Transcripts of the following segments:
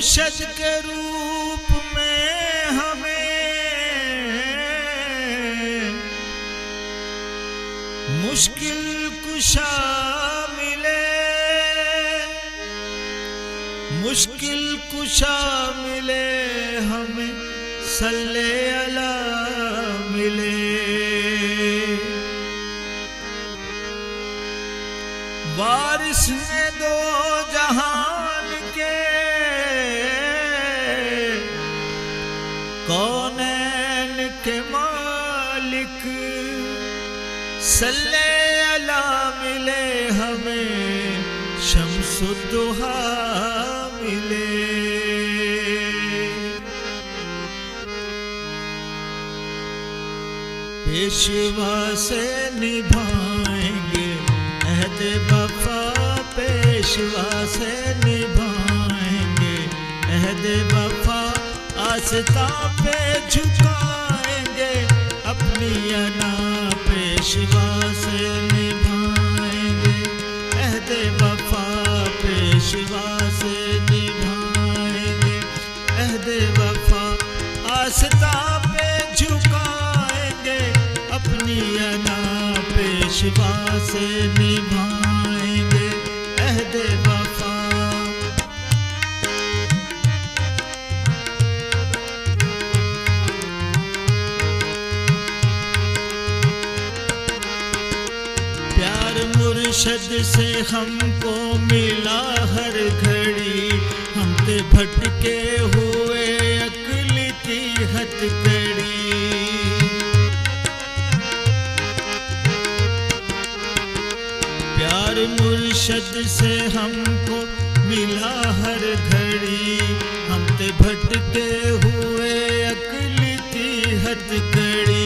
मुर्शद के रूप में हमें मुश्किल कुशा मिले, मुश्किल कुशा मिले हमें सल्ले अला मिले। वारिस में दो जहान के कौनैन के मालिक सल्ले अला मिले हमें शम्सुद्दुहा मिले। पेशवा से निभाएंगे अहद वफा, पेशवा से निभाएंगे अहद वफा, आस्था पे झुकाएंगे अपनी अना, पेशवा से निभाएंगे अहद वफा, पेशवा से निभाएंगे अहद वफा, आस्था पे झुकाएंगे अपनी अना, पेशवा से निभाएंगे अहद वफा। मुर्शद से हमको मिला हर घड़ी, हम ते भटके हुए अक्ल की हथकड़ी। प्यार मुर्शद से हमको मिला हर घड़ी, हम ते भटके हुए अक्ल की हथकड़ी।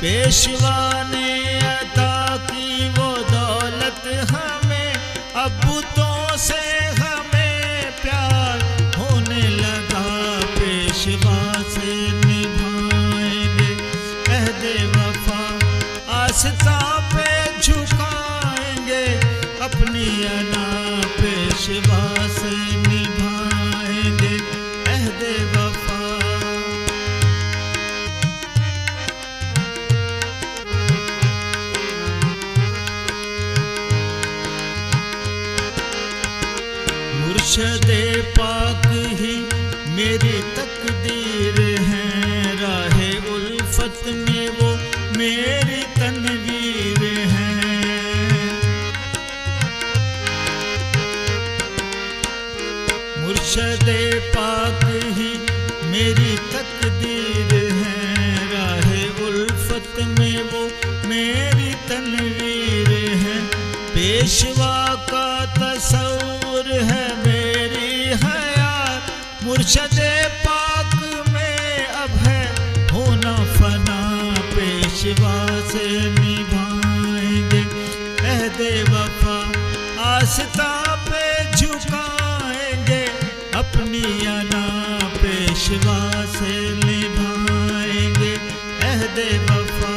पेशवा ने अता की वो दौलत हमें, अबूतों से हमें प्यार होने लगा, पेशवा से निभाएंगे अहद वफा, आस्था पे झुकाएंगे अपनी अना, पेशवा से निभाएंगे अहद वफा। मुर्शदे पाक ही मेरी तकदीर है, राहे उल्फत में वो मेरी तनवीर है। मुर्शदे पाक ही मेरी तकदीर है, राहे उल्फत में वो मेरी तनवीर है। पेशवा का तसव्वुर है मेरी हयात, मुर्शदे पाक में अब है होना फना, पेशवा से निभाएंगे अहद वफा, आस्था पे झुकाएंगे अपनी अना, पेशवा से निभाएंगे अहद वफा।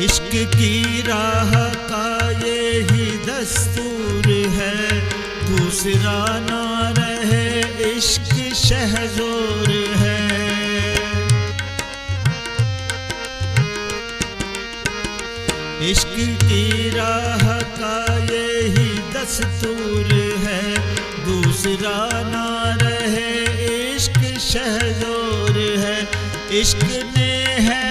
इश्क की राह का ये ही दस्तूर है, दूसरा ना रहे इश्क शहजोर है। इश्क की राह का ये ही दस्तूर है, दूसरा ना रहे इश्क शहजोर है। इश्क ने है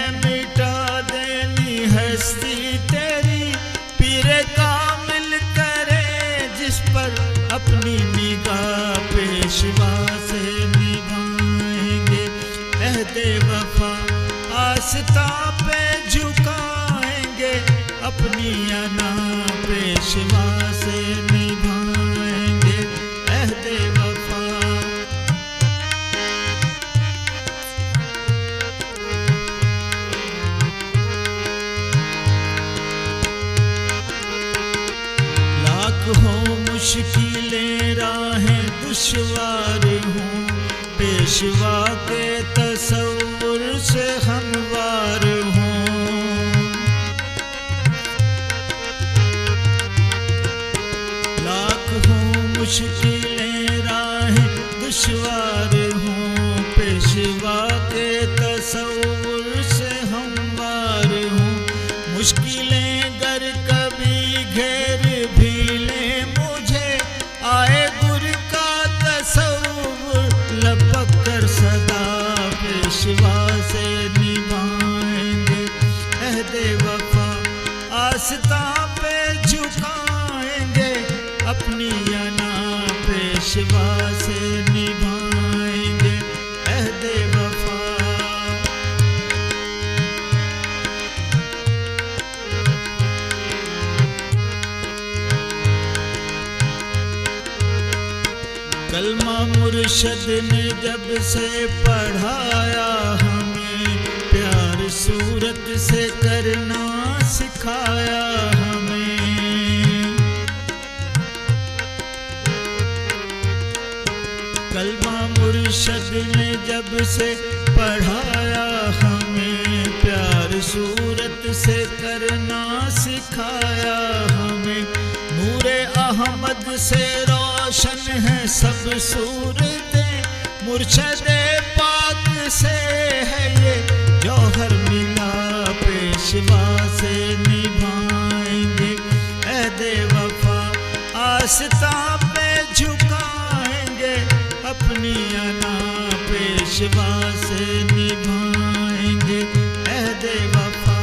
हस्ती तेरी, पीरे कामिल करे जिस पर अपनी निगाह, पेशवा से निभाएंगे अहद वफा, आस्था पे झुकाएंगे अपनी अना, पेशवा से निभाएंगे अहद वफा। हो मुश्किलें राहें दुश्वार हूँ, पेशवा के तसव्वुर से हमवार मुश्किलें राहें दुश्वार हों, पेशवा के तसव्वुर से हमवार हों। मुश्किलें गर कभी घेर भी ले मुझे, आए गुर का तसव्वुर लपक कर सदा पेशवा से निभाएंगे अहदे वफा। आस्था पे झुकाएंगे अपनी अना, पेशवा से निभाएंगे अहदे वफा। कलमा मुर्शद ने जब से पढ़ाया हमें, प्यार सूरत से करना सिखाया हमें। कलमा मुर्शद ने जब से पढ़ाया हमें, प्यार सूरत से करना सिखाया हमें। नूरे अहमद से रोशन है सब सूरतें, मुर्शदे पाक से है ये जौहर मिला, पेशवा से निभाएंगे अहदे वफा। आस्था पे झुकाएंगे अपनी अना, पेशवा से निभाएंगे अहदे वफा।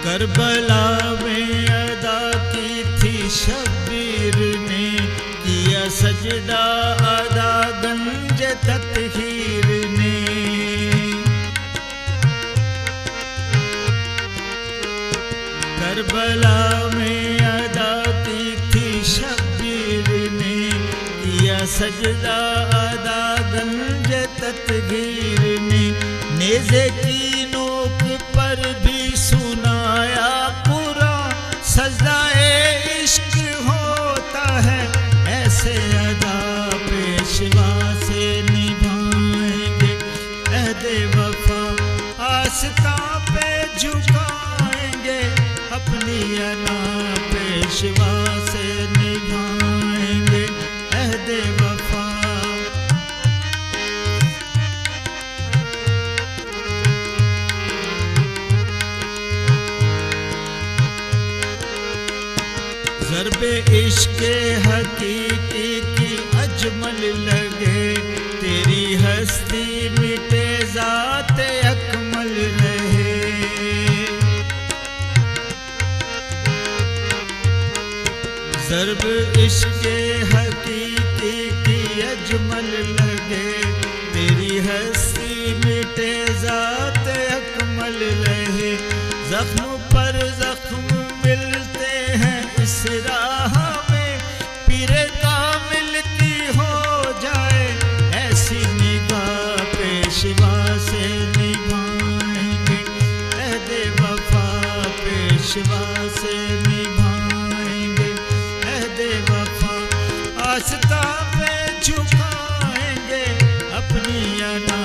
करबला में अदा की थी शब्बीर ने, किया सजदा अदा गंज तत्हीर ने। करबला में अदा की थी शब्बीर ने, किया सजदा अदा गंज तत्हीर ने। नेज़े की नोक पर भी सुनाया कुरान, सजदाए इश्क होता है ऐसे अदा, पेशवा से निभाएंगे अहदे वफा। आस्था पे झुकाएंगे अपनी अना, पेशवा से निभाएंगे अहदे वफा। ज़र्बे इश्क़े हकीकी की अजमल लगे, तेरी हस्ती मिटे ज़ात अकमल रहे। ज़र्ब इश्क़े हकीकी की अजमल लगे, तेरी हस्ती मिटे ज़ात अकमल रहे। ज़ख्म पर ज़ख्म मिलते हैं इस राह में, पीरे कामिल की हो जाए ऐसी निगाह, पेशवा से निभाएंगे अहदे वफा, पेशवा से निभाएंगे अहदे वफा। आस्था पे झुकाएंगे अपनी अना,